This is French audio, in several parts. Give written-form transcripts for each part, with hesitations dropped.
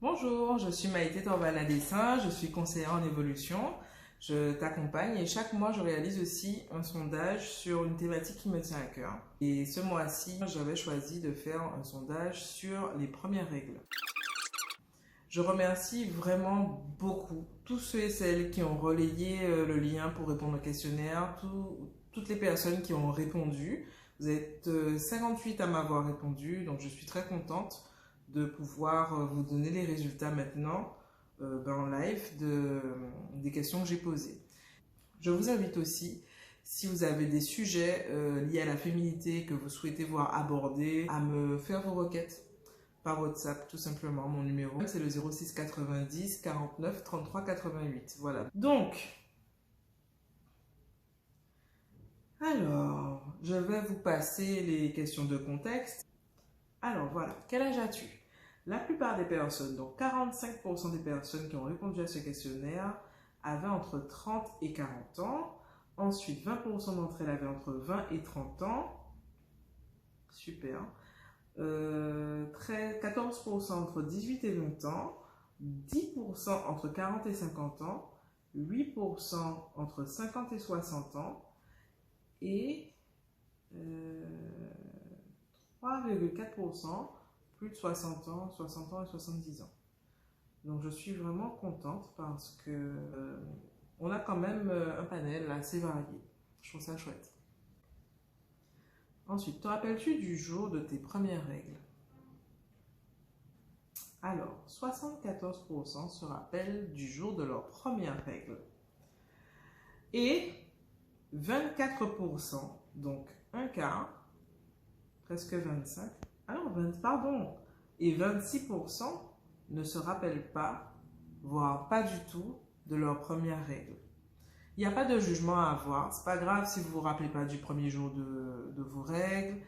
Bonjour, je suis Maïté Torvala Dessin, je suis conseillère en évolution. Je t'accompagne et chaque mois je réalise aussi un sondage sur une thématique qui me tient à cœur. Et ce mois-ci, j'avais choisi de faire un sondage sur les premières règles. Je remercie vraiment beaucoup tous ceux et celles qui ont relayé le lien pour répondre au questionnaire, toutes les personnes qui ont répondu. Vous êtes 58 à m'avoir répondu, donc je suis très contente de pouvoir vous donner les résultats maintenant en live des questions que j'ai posées. Je vous invite aussi, si vous avez des sujets liés à la féminité que vous souhaitez voir abordés, à me faire vos requêtes par WhatsApp, tout simplement. Mon numéro, c'est le 06 90 49 33 88. Voilà. Donc, alors, je vais vous passer les questions de contexte. Alors, voilà. Quel âge as-tu? La plupart des personnes, donc 45% des personnes qui ont répondu à ce questionnaire, avaient entre 30 et 40 ans. Ensuite, 20% d'entre elles avaient entre 20 et 30 ans. Super. 14% entre 18 et 20 ans, 10% entre 40 et 50 ans, 8% entre 50 et 60 ans et 3,4% plus de 60 ans et 70 ans. Donc je suis vraiment contente parce que on a quand même un panel assez varié. Je trouve ça chouette. Ensuite, te rappelles-tu du jour de tes premières règles? Alors, 74% se rappellent du jour de leur première règle. Et 24%, donc un quart, presque 25, et 26% ne se rappellent pas, voire pas du tout, de leur première règle. Il n'y a pas de jugement à avoir. C'est pas grave si vous ne vous rappelez pas du premier jour de vos règles.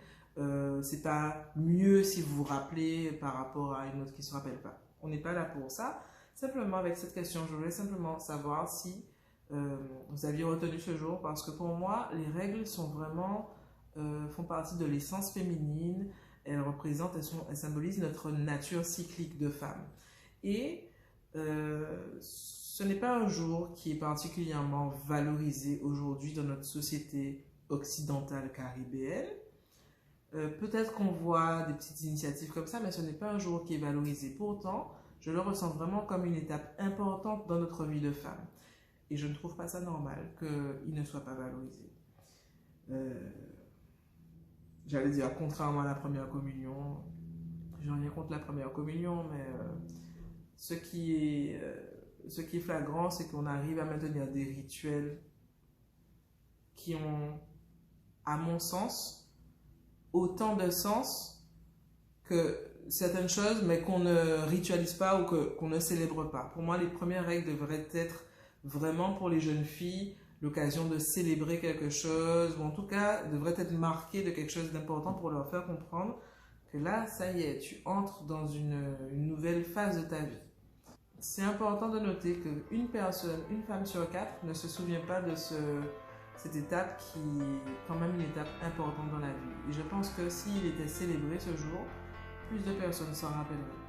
C'est pas mieux si vous vous rappelez par rapport à une autre qui ne se rappelle pas. On n'est pas là pour ça. Simplement, avec cette question, je voulais simplement savoir si vous aviez retenu ce jour, parce que pour moi, les règles sont vraiment, font partie de l'essence féminine. Elles représentent, elles symbolisent notre nature cyclique de femme. Et ce n'est pas un jour qui est particulièrement valorisé aujourd'hui dans notre société occidentale caribéenne. Peut-être qu'on voit des petites initiatives comme ça, mais ce n'est pas un jour qui est valorisé. Pourtant, je le ressens vraiment comme une étape importante dans notre vie de femme. Et je ne trouve pas ça normal qu'il ne soit pas valorisé. J'allais dire, contrairement à la première communion, je n'ai rien contre la première communion, mais ce qui est flagrant, c'est qu'on arrive à maintenir des rituels qui ont, à mon sens, autant de sens que certaines choses, mais qu'on ne ritualise pas ou qu'on ne célèbre pas. Pour moi, les premières règles devraient être vraiment pour les jeunes filles l'occasion de célébrer quelque chose, ou en tout cas, devraient être marquées de quelque chose d'important pour leur faire comprendre que là, ça y est, tu entres dans une nouvelle phase de ta vie. C'est important de noter qu'une personne, une femme sur 4, ne se souvient pas de cette étape qui est quand même une étape importante dans la vie. Et je pense que s'il était célébré ce jour, plus de personnes s'en rappelleraient.